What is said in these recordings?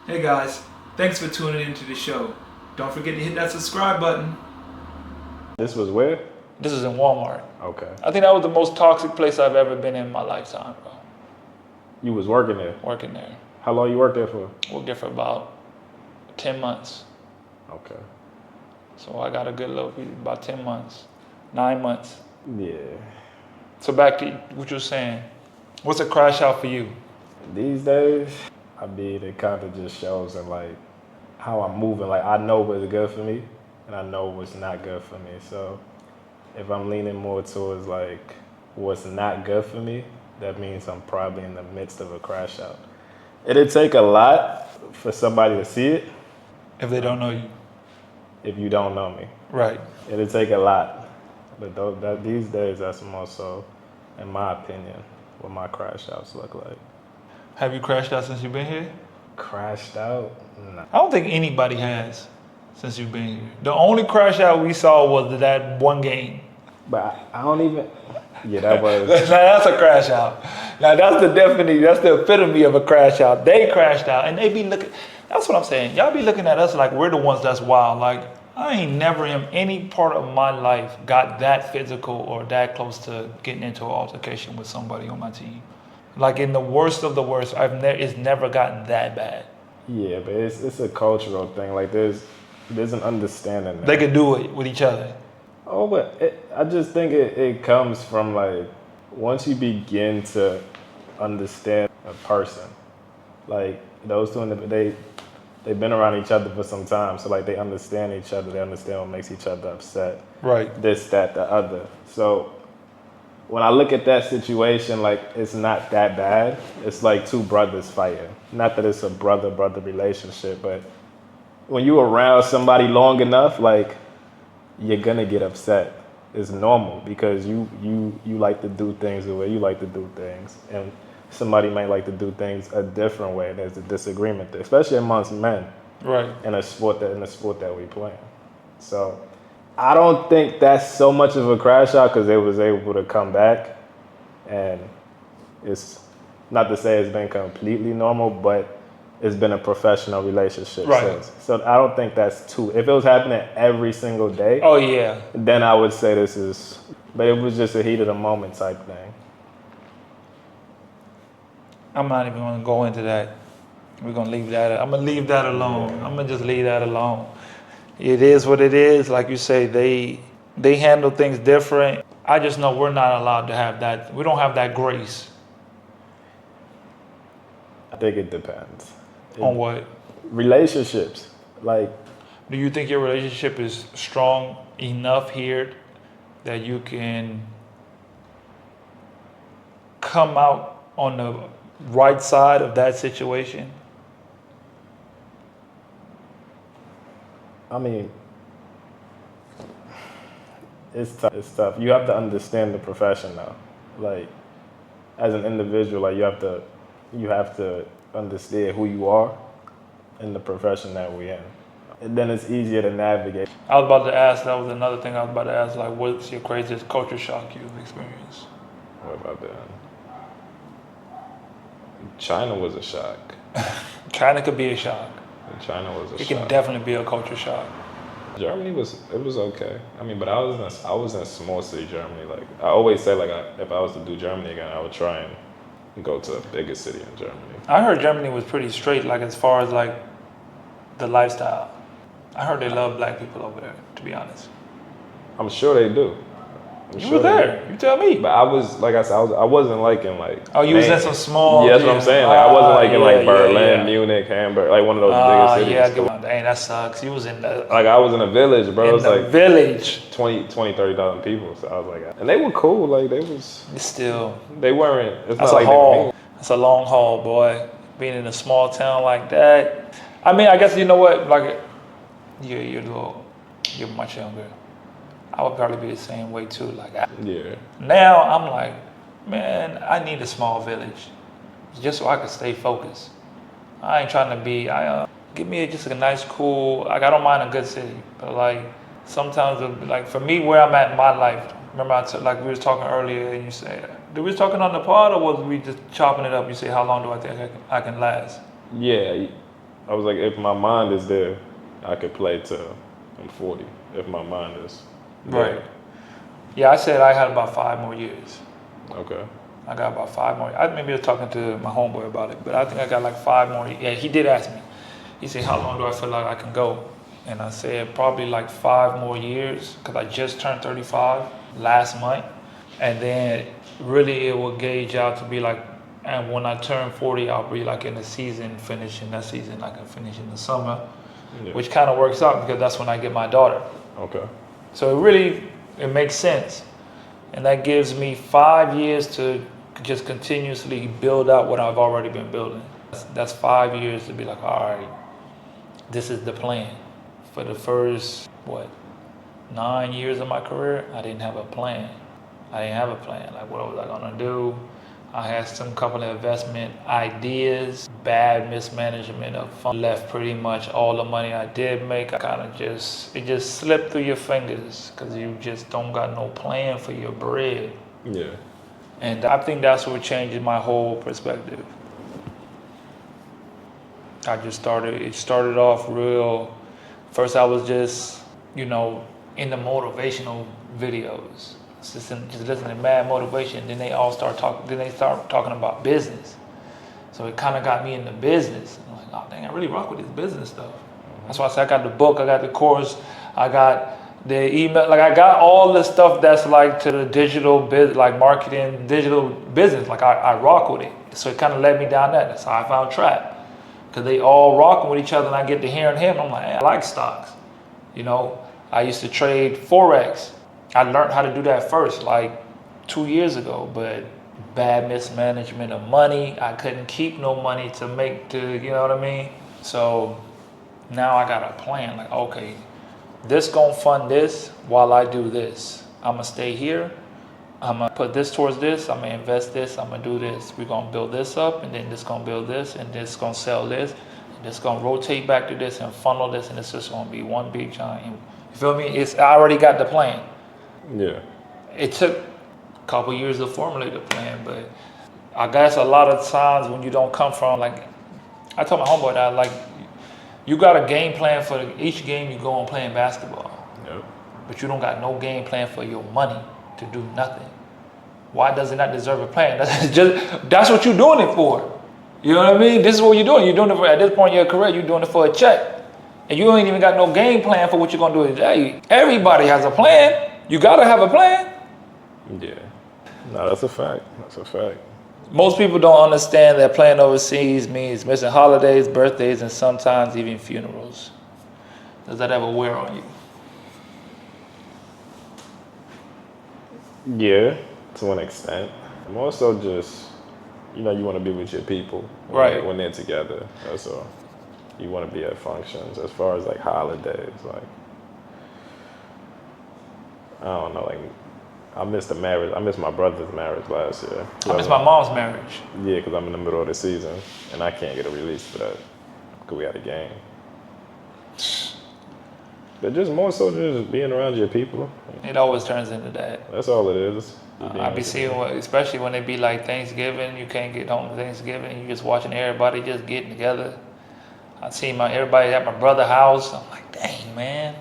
Hey guys, thanks for tuning into the show. Don't forget to hit that subscribe button. This was where? This is in Walmart. Okay. I think that was the most toxic place I've ever been in my lifetime, bro. You was working there. Working there. How long you worked there for? Worked there for about 10 months. Okay. So I got a good little, about 10 months, 9 months. Yeah. So back to what you were saying. What's a crash out for you? These days, it kind of just shows in like how I'm moving. Like I know what's good for me, and I know what's not good for me. So if I'm leaning more towards like what's not good for me, that means I'm probably in the midst of a crash out. It'd take a lot for somebody to see it If they don't know you. if you don't know me. Right. It'd take a lot. But these days, that's more so, in my opinion, what my crash outs look like. Have you crashed out since you've been here? Crashed out? Nah. I don't think anybody has since you've been here. The only crash out we saw was that one game. But I don't even. Yeah, that was. Now that's a crash out. Now that's the epitome of a crash out. They crashed out and they be looking, that's what I'm saying. Y'all be looking at us like we're the ones that's wild. Like I ain't never in any part of my life got that physical or that close to getting into an altercation with somebody on my team. Like in the worst of the worst, it's never gotten that bad. Yeah, but it's a cultural thing. Like there's an understanding there. They could do it with each other. Oh, but I just think it comes from like once you begin to understand a person, like those two, they've been around each other for some time, so like they understand each other. They understand what makes each other upset. Right. This, that, the other. So when I look at that situation, like it's not that bad. It's like two brothers fighting. Not that it's a brother-brother relationship, but when you around somebody long enough, like you're gonna get upset. It's normal because you like to do things the way you like to do things, and somebody might like to do things a different way. There's a disagreement there, especially amongst men. Right. In the sport that we play. So I don't think that's so much of a crash out because they was able to come back, and it's not to say it's been completely normal, but it's been a professional relationship since. So I don't think that's too. If it was happening every single day, Oh yeah. then I would say this is. But it was just a heat of the moment type thing. I'm not even gonna go into that. We're gonna leave that. I'm gonna leave that alone. Yeah. I'm gonna just leave that alone. It is what it is. Like you say, they handle things different. I just know we're not allowed to have that. We don't have that grace. I think it depends. On what? Relationships, like. Do you think your relationship is strong enough here that you can come out on the right side of that situation? I mean, it's tough. It's tough. You have to understand the profession now. Like, as an individual, like you have to understand who you are in the profession that we're in. And then it's easier to navigate. I was about to ask, that was another thing I was about to ask, like what's your craziest culture shock you've experienced? What about that? China was a shock. China could be a shock. China was a It shock. can definitely be a culture shock. Germany was okay. I mean, but I was in a small city Germany. Like I always say, like if I was to do Germany again, I would try and go to a bigger city in Germany. I heard Germany was pretty straight, like as far as like the lifestyle. I heard they love black people over there, to be honest. I'm sure they do. You were there. You tell me. But I was, like I said, I wasn't like in like. Oh, you was in some small. Yeah, that's what I'm saying. Like I wasn't like in like Berlin, yeah. Munich, Hamburg, like one of those bigger cities. Yeah, dang, that sucks. You was in the. Like I was in a village, bro. It was like village. 30,000 people. So I was like, and they were cool. Like they was. Still. They weren't. It's That's not a like haul. That's a long haul, boy. Being in a small town like that. I mean, I guess you know what? Like, you're much younger. I would probably be the same way too. Like, Yeah. now I'm like, man, I need a small village, just so I can stay focused. I ain't trying to be. Give me just a nice, cool. Like, I don't mind a good city, but like sometimes, like for me, where I'm at in my life. Remember, like we was talking earlier, and you said, did we was talking on the pod, or was we just chopping it up? You say, how long do I think I can last? Yeah. I was like, if my mind is there, I could play till I'm 40. If my mind is there. Right. Yeah, I said I had about 5 more years. Okay. I got about 5 more. Maybe I was talking to my homeboy about it, but I think I got like 5 more. Yeah, he did ask me. He said, how long do I feel like I can go? And I said, probably like 5 more years, because I just turned 35 last month. And then really it will gauge out to be like, and when I turn 40, I'll be like in the season, finishing that season. I can finish in the summer, which kind of works out because that's when I get my daughter. Okay. So it makes sense. And that gives me 5 years to just continuously build out what I've already been building. That's 5 years to be like, all right, this is the plan. For the first, 9 years of my career, I didn't have a plan. Like, what was I gonna do? I had some couple of investment ideas, bad mismanagement of funds, left pretty much all the money I did make. It just slipped through your fingers because you just don't got no plan for your bread. Yeah. And I think that's what changed my whole perspective. It started off real. First I was just, in the motivational videos. Just listening to mad motivation. Then they start talking about business. So it kind of got me into business. I'm like, oh dang, I really rock with this business stuff. That's why I said I got the book, I got the course, I got the email, like I got all the stuff that's like to the digital biz, like marketing, digital business. Like I rock with it. So it kind of led me down that. That's how I found Trap. Because they all rocking with each other and I get to hearing him. I'm like, I like stocks. I used to trade Forex. I learned how to do that first, like 2 years ago, but bad mismanagement of money. I couldn't keep no money you know what I mean? So now I got a plan, like, okay, this gonna fund this while I do this. I'm gonna stay here. I'm gonna put this towards this. I'm gonna invest this. I'm gonna do this. We're gonna build this up, and then this gonna build this, and this gonna sell this. And this gonna rotate back to this and funnel this, and it's just gonna be one big giant. You feel me? I already got the plan. Yeah. It took a couple years to formulate the plan, but I guess a lot of times when you don't come from, like, I told my homeboy that, like, you got a game plan for each game you go on playing basketball. Yep. But you don't got no game plan for your money to do nothing. Why does it not deserve a plan? That's what you're doing it for. You know what I mean? This is what you're doing. You're doing it for, at this point in your career, you're doing it for a check. And you ain't even got no game plan for what you're gonna do today. Everybody has a plan. You gotta have a plan. Yeah. No, that's a fact. That's a fact. Most people don't understand that playing overseas means missing holidays, birthdays, and sometimes even funerals. Does that ever wear on you? Yeah, to an extent. More so just, you want to be with your people Right. when they're together. That's all. You want to be at functions. As far as like holidays, like, I don't know, like, I missed the marriage. I missed my brother's marriage last year. I missed my mom's marriage. Yeah, because I'm in the middle of the season and I can't get a release for that because we had a game. But just more so just being around your people. It always turns into that. That's all it is. I be seeing, especially when it be like Thanksgiving, you can't get home to Thanksgiving, you just watching everybody just getting together. I seen everybody at my brother's house. I'm like, dang, man.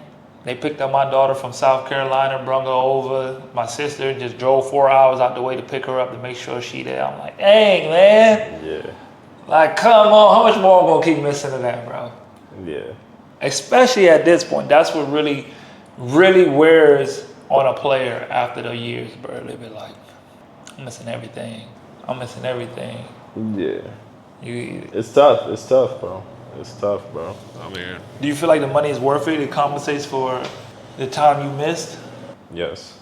They picked up my daughter from South Carolina, brought her over. My sister just drove 4 hours out the way to pick her up to make sure she there. I'm like, dang, man. Yeah. Like, come on, how much more I'm gonna keep missing to that, bro? Yeah. Especially at this point, that's what really, really wears on a player after the years, bro. They be like, I'm missing everything. I'm missing everything. Yeah. You, It's tough. It's tough, bro. It's tough, bro. I mean, do you feel like the money is worth it? It compensates for the time you missed? yes.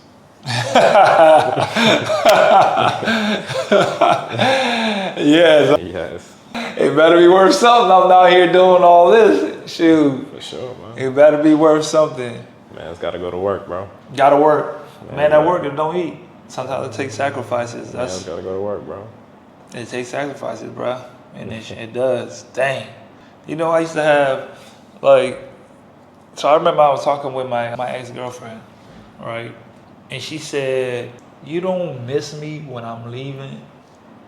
Yes. Yes. It better be worth something. I'm out here doing all this. Shoot. For sure, man. It better be worth something. Man's got to go to work, bro. Gotta work. Man, that work, it don't eat. Sometimes it takes sacrifices. Man's got to go to work, bro. It takes sacrifices, bro. And it does. Dang. I used to have, so I remember I was talking with my ex-girlfriend, right? And she said, you don't miss me when I'm leaving?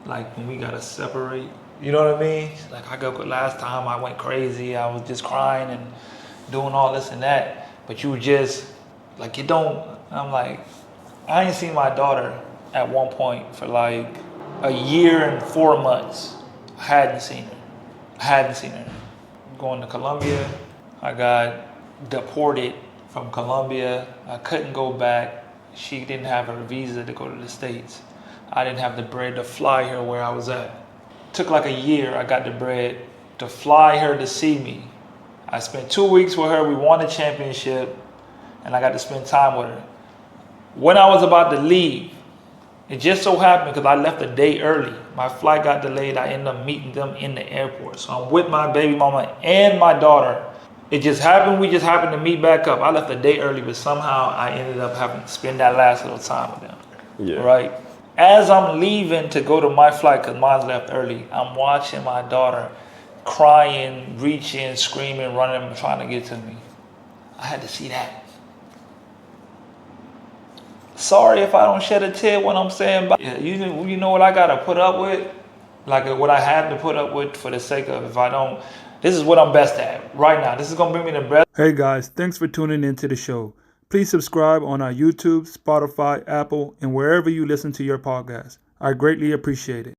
Like when we gotta separate? You know what I mean? Like I go, last time I went crazy. I was just crying and doing all this and that. But you just, like, you don't, I'm like, I ain't seen my daughter at one point for like a year and 4 months. I hadn't seen her. Going to Colombia, I got deported from Colombia. I couldn't go back. She didn't have her visa to go to the States. I didn't have the bread to fly her where I was at. Took like a year, I got the bread to fly her to see me. I spent 2 weeks with her, we won the championship, and I got to spend time with her. When I was about to leave, it just so happened because I left a day early. My flight got delayed, I ended up meeting them in the airport. So I'm with my baby mama and my daughter. It just happened, we just happened to meet back up. I left a day early, but somehow I ended up having to spend that last little time with them. Yeah. Right? As I'm leaving to go to my flight, because mine left early, I'm watching my daughter crying, reaching, screaming, running, trying to get to me. I had to see that. Sorry if I don't shed a tear when I'm saying, but yeah, you know what I gotta put up with? Like what I had to put up with for the sake of if I don't, this is what I'm best at right now. This is gonna bring me the best. Hey guys, thanks for tuning into the show. Please subscribe on our YouTube, Spotify, Apple, and wherever you listen to your podcast. I greatly appreciate it.